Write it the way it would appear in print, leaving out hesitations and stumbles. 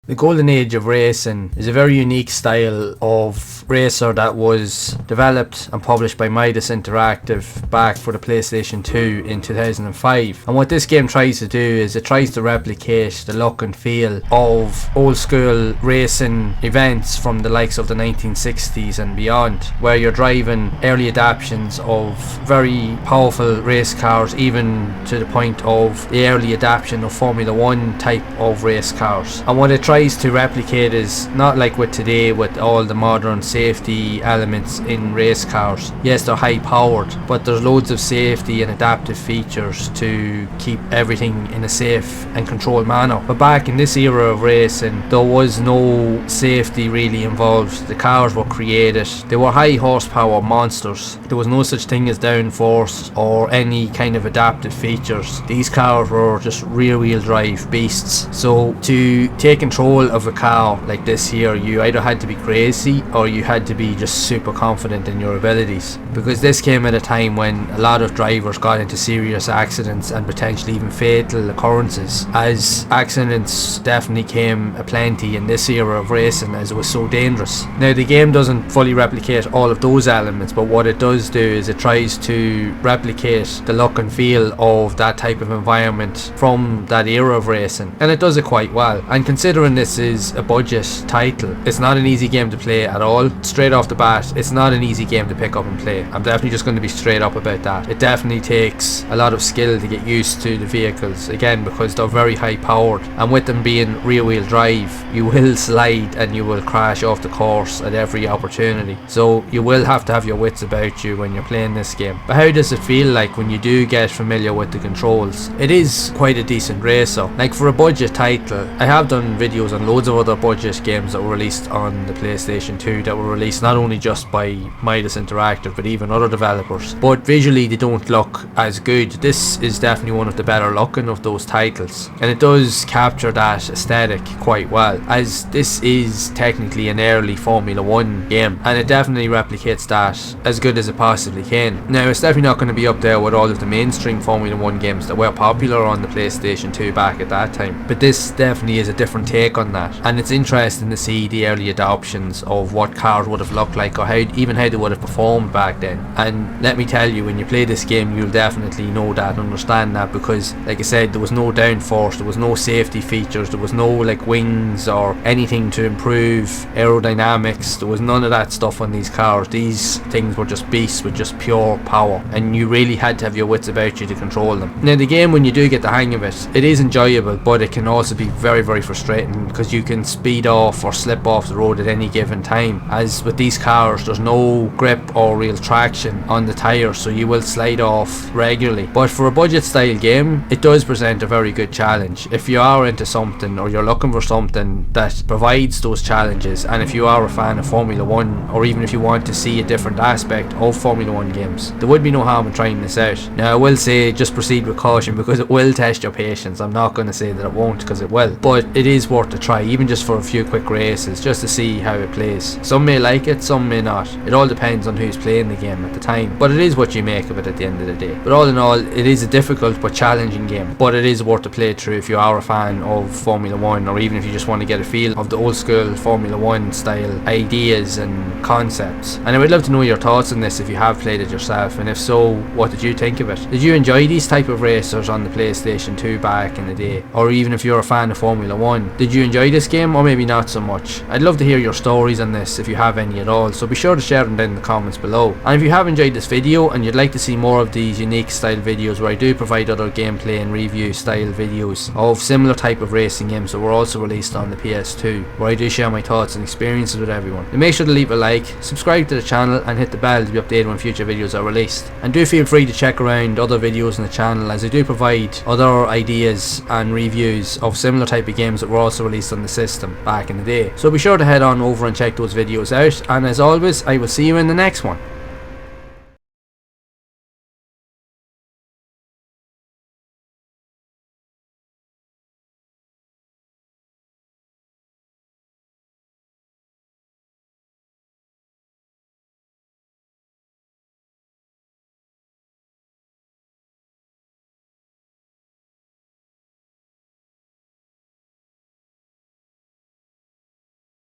The golden age of racing is a very unique style of racer that was developed and published by Midas Interactive back for the PlayStation 2 in 2005. And what this game tries to do is it tries to replicate the look and feel of old school racing events from the likes of the 1960s and beyond, where you're driving early adaptations of very powerful race cars, even to the point of the early adaptation of Formula 1 type of race cars. And what it tries to replicate is not like with today with all the modern safety elements in race cars. Yes, they're high powered, but there's loads of safety and adaptive features to keep everything in a safe and controlled manner. But back in this era of racing, there was no safety really involved. The cars were created, they were high horsepower monsters. There was no such thing as downforce or any kind of adaptive features. These cars were just rear wheel drive beasts. So to take control of a car like this here, you either had to be crazy or you had to be just super confident in your abilities, because this came at a time when a lot of drivers got into serious accidents and potentially even fatal occurrences, as accidents definitely came aplenty in this era of racing as it was so dangerous. Now the game doesn't fully replicate all of those elements, but what it does do is it tries to replicate the look and feel of that type of environment from that era of racing, and it does it quite well. And considering this is a budget title, it's not an easy game to play at all. Straight off the bat, it's not an easy game to pick up and play. I'm definitely just going to be straight up about that. It definitely takes a lot of skill to get used to the vehicles, again because they're very high powered, and with them being rear wheel drive, you will slide and you will crash off the course at every opportunity. So you will have to have your wits about you when you're playing this game. But how does it feel like when you do get familiar with the controls? It is quite a decent racer. Like for a budget title, I have done videos on loads of other budget games that were released on the PlayStation 2 that were released not only just by Midas Interactive but even other developers, but visually they don't look as good. This is definitely one of the better looking of those titles, and it does capture that aesthetic quite well, as this is technically an early Formula 1 game, and it definitely replicates that as good as it possibly can. Now it's definitely not going to be up there with all of the mainstream Formula 1 games that were popular on the PlayStation 2 back at that time, but this definitely is a different take on that, and it's interesting to see the early adoptions of what cars would have looked like, or how they would have performed back then. And let me tell you, when you play this game you'll definitely know that and understand that, because like I said, there was no downforce, there was no safety features, there was no like wings or anything to improve aerodynamics. There was none of that stuff on these cars. These things were just beasts with just pure power, and you really had to have your wits about you to control them. Now the game, when you do get the hang of it, it is enjoyable, but it can also be very, very frustrating because you can speed off or slip off the road at any given time, as with these cars there's no grip or real traction on the tyres, so you will slide off regularly. But for a budget style game, it does present a very good challenge. If you are into something, or you're looking for something that provides those challenges, and if you are a fan of Formula 1, or even if you want to see a different aspect of Formula 1 games, there would be no harm in trying this out. Now I will say just proceed with caution, because it will test your patience. I'm not going to say that it won't, because it will, but it is worth a try, even just for a few quick races, just to see how it plays. Some may like it, some may not. It all depends on who's playing the game at the time, but it is what you make of it at the end of the day. But all in all, it is a difficult but challenging game, but it is worth to play through if you are a fan of Formula 1, or even if you just want to get a feel of the old school Formula 1 style ideas and concepts. And I would love to know your thoughts on this if you have played it yourself, and if so, what did you think of it? Did you enjoy these type of racers on the PlayStation 2 back in the day? Or even if you're a fan of Formula 1, did you enjoy this game, or maybe not so much? I'd love to hear your stories on this if you have any at all, so be sure to share them down in the comments below. And if you have enjoyed this video and you'd like to see more of these unique style videos where I do provide other gameplay and review style videos of similar type of racing games that were also released on the PS2, where I do share my thoughts and experiences with everyone, then make sure to leave a like, subscribe to the channel and hit the bell to be updated when future videos are released. And do feel free to check around other videos on the channel, as I do provide other ideas and reviews of similar type of games that were also released on the system back in the day. So be sure to head on over and check those videos out, and as always, I will see you in the next one.